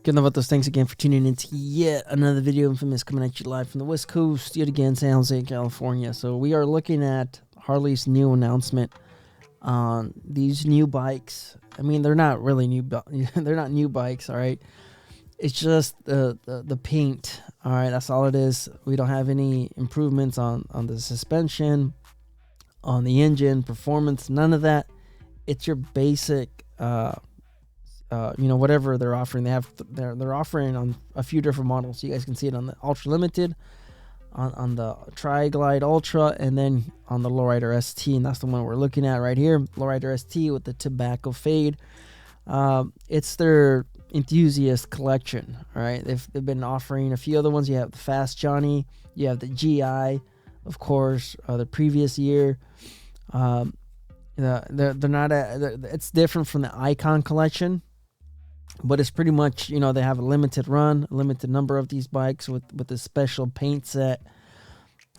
Good enough about those. Thanks again for tuning in to yet another video. Infamous coming at you live from the West Coast, yet again, San Jose, California. So we are looking at Harley's new announcement on these new bikes. I mean, they're not really new. They're not new bikes, all right? It's just the paint, all right? That's all it is. We don't have any improvements on the suspension, on the engine, performance, none of that. It's your basic, whatever they're offering. They're offering on a few different models. You guys can see it on the Ultra Limited, on the Tri-Glide Ultra, and then on the Lowrider ST, and that's the one we're looking at right here. Lowrider ST with the TobaccoFade. It's their Enthusiast collection. All right, they've been offering a few other ones. You have the Fast Johnny, you have the GI, of course, the previous year. They're not it's different from the Icon collection, but it's pretty much, they have a limited run, a limited number of these bikes with a special paint set.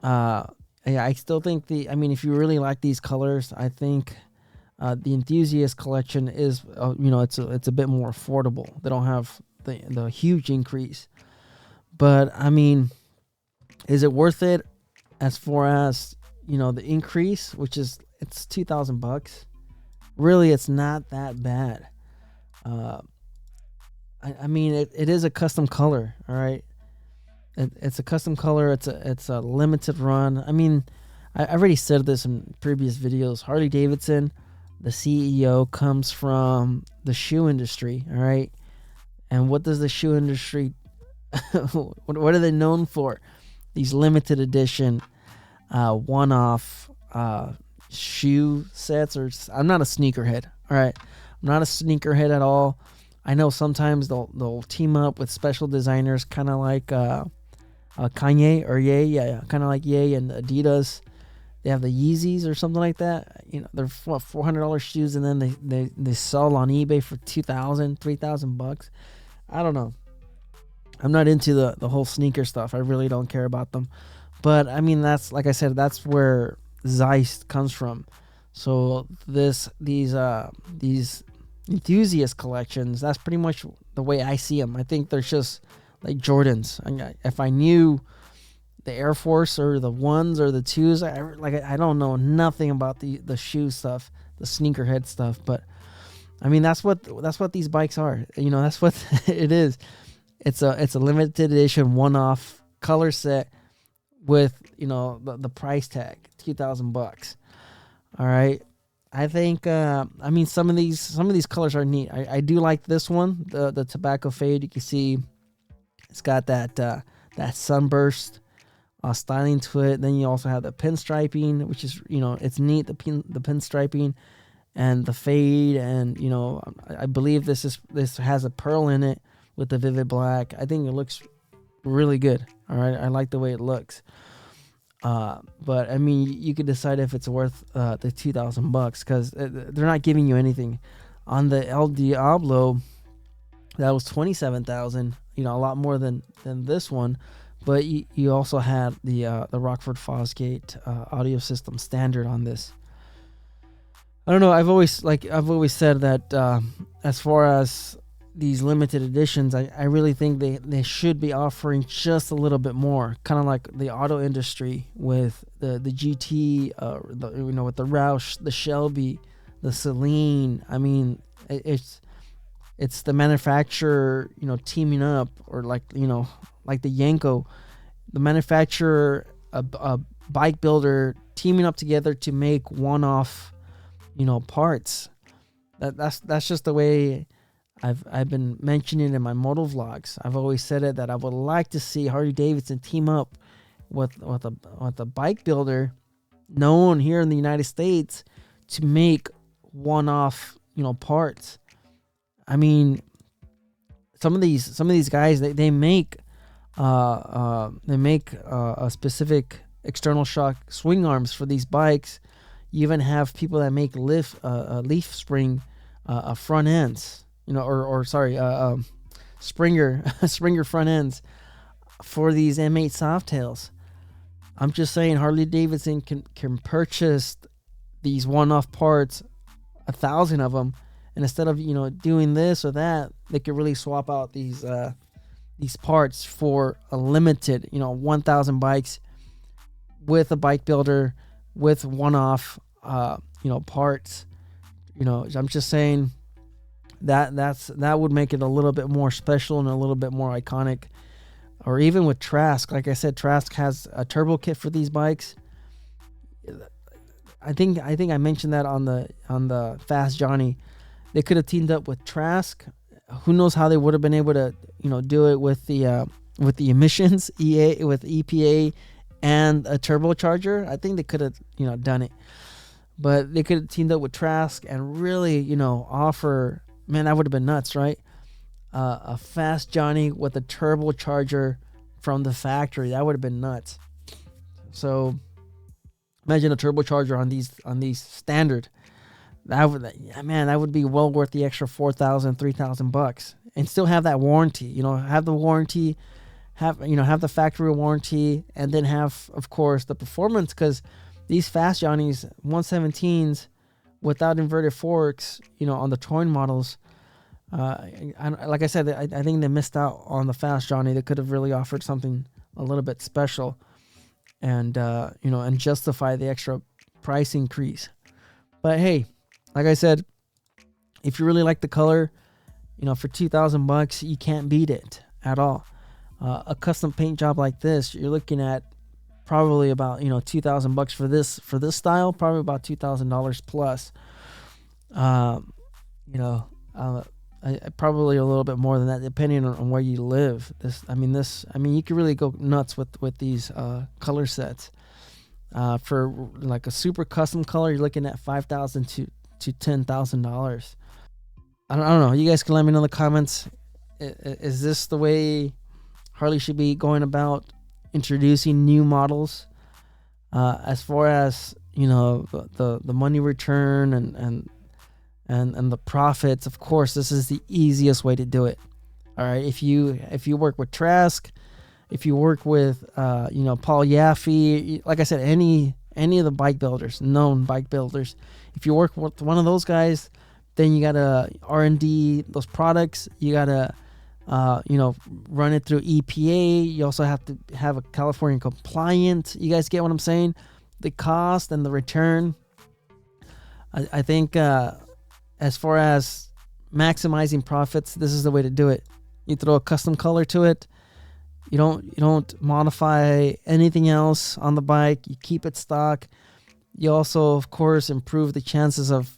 Yeah, I still think if you really like these colors, I think the Enthusiast collection is, it's a bit more affordable. They don't have the huge increase, but is it worth it as far as the increase, which is it's $2,000? Really, it's not that bad. It is a custom color, all right. It's a custom color. It's a limited run. I already said this in previous videos. Harley Davidson, the CEO, comes from the shoe industry, all right. And what does the shoe industry? what are they known for? These limited edition, one-off shoe sets. I'm not a sneakerhead, all right. I'm not a sneakerhead at all. I know sometimes they'll team up with special designers, kind of like Kanye or Ye, kind of like Ye and Adidas. They have the Yeezys or something like that. They're $400 shoes, and then they sell on eBay for $2,000, $3,000. I don't know. I'm not into the whole sneaker stuff. I really don't care about them. But that's, like I said, that's where Zeist comes from. So these Enthusiast collections, that's pretty much the way I see them. I think they're just like Jordans. If I knew the Air Force or the ones or the twos, I don't know nothing about the shoe stuff, the sneakerhead stuff. But that's what these bikes are. That's what it is. It's a limited edition one-off color set with the price tag, $2,000. All right. I think some of these colors are neat. I do like this one, the TobaccoFade. You can see it's got that sunburst styling to it. Then you also have the pinstriping, which is it's neat, the pinstriping and the fade, and I believe this has a pearl in it with the vivid black. I think it looks really good. All right, I like the way it looks. But you could decide if it's worth the $2,000, because they're not giving you anything. On the El Diablo, that was $27,000. A lot more than this one. But you also had the Rockford Fosgate audio system standard on this. I don't know. I've always said that as far as these limited editions, I really think they should be offering just a little bit more, kind of like the auto industry with the GT, with the Roush, the Shelby, the Celine. It's the manufacturer, teaming up, or like the Yanko, the manufacturer, a bike builder teaming up together to make one-off, parts. That's just the way I've been mentioning in my motovlogs. I've always said it, that I would like to see Harley Davidson team up with a bike builder known here in the United States to make one-off parts. Some of these guys, they make a specific external shock swing arms for these bikes. You even have people that make leaf spring front ends. Springer front ends for these M8 Softails. I'm just saying, Harley Davidson can purchase these one-off parts, 1,000 of them, and instead of doing this or that, they could really swap out these parts for a limited 1,000 bikes with a bike builder with one-off parts. I'm just saying that would make it a little bit more special and a little bit more iconic. Or even with Trask, like I said, Trask has a turbo kit for these bikes. I think I mentioned that on the Fast Johnny. They could have teamed up with Trask. Who knows how they would have been able to do it with the emissions, with EPA and a turbocharger. I think they could have done it, but they could have teamed up with Trask and really offer. Man, that would have been nuts, right? A Fast Johnny with a turbocharger from the factory. That would have been nuts. So imagine a turbocharger on these standard. That would be well worth the extra $4,000, $3,000, and still have that warranty. Have the warranty, have the factory warranty, and then have, of course, the performance. Because these Fast Johnnies 117s without inverted forks, on the touring models. Like I said, I think they missed out on the Fast Johnny. They could have really offered something a little bit special, and and justify the extra price increase. But hey, like I said, if you really like the color, for $2,000, you can't beat it at all. A custom paint job like this, you're looking at probably about $2,000 for this style, probably about $2,000 plus. Probably a little bit more than that, depending on where you live. You could really go nuts with these color sets. For like a super custom color, you're looking at $5,000 to $10,000. I don't know. You guys can let me know in the comments. Is this the way Harley should be going about introducing new models? As far as the money return and the profits, of course, this is the easiest way to do it. All right, if you work with Trask, if you work with Paul Yaffe, like I said, any of the bike builders, known bike builders, if you work with one of those guys, then you gotta R&D those products. You gotta run it through EPA. You also have to have a California compliant. You guys get what I'm saying? The cost and the return. I think as far as maximizing profits, this is the way to do it. You throw a custom color to it. You don't modify anything else on the bike. You keep it stock. You also, of course, improve the chances of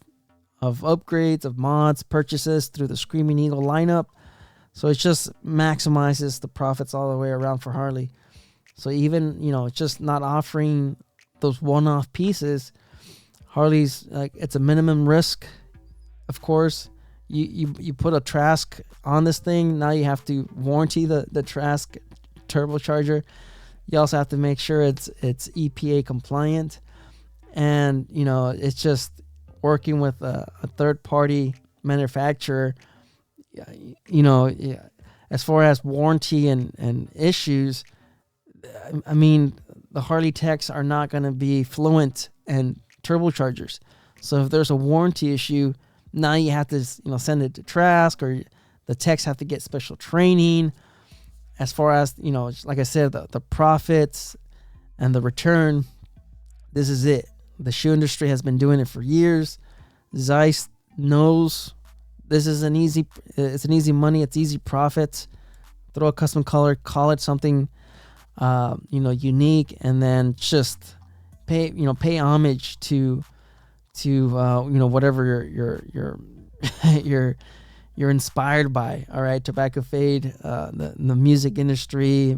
upgrades, of mods, purchases through the Screaming Eagle lineup. So it just maximizes the profits all the way around for Harley. So even, just not offering those one-off pieces, Harley's it's a minimum risk. Of course, you put a Trask on this thing. Now you have to warranty the Trask turbocharger. You also have to make sure it's EPA compliant, and it's just working with a third-party manufacturer. As far as warranty and issues, the Harley techs are not going to be fluent in turbochargers. So if there's a warranty issue, now you have to send it to Trask, or the techs have to get special training. As far as like I said, the profits and the return, this is it. The shoe industry has been doing it for years. Zeiss knows this is it's an easy money, it's easy profits. Throw a custom color, call it something unique, and then just pay homage to whatever you're inspired by. All right, TobaccoFade, the music industry,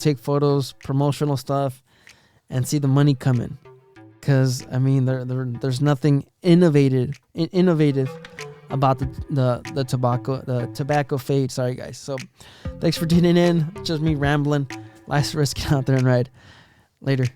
take photos, promotional stuff, and see the money coming. Because there's nothing innovative about the TobaccoFade. Sorry guys. So thanks for tuning in. Just me rambling. Life's risk, out there and ride. Later.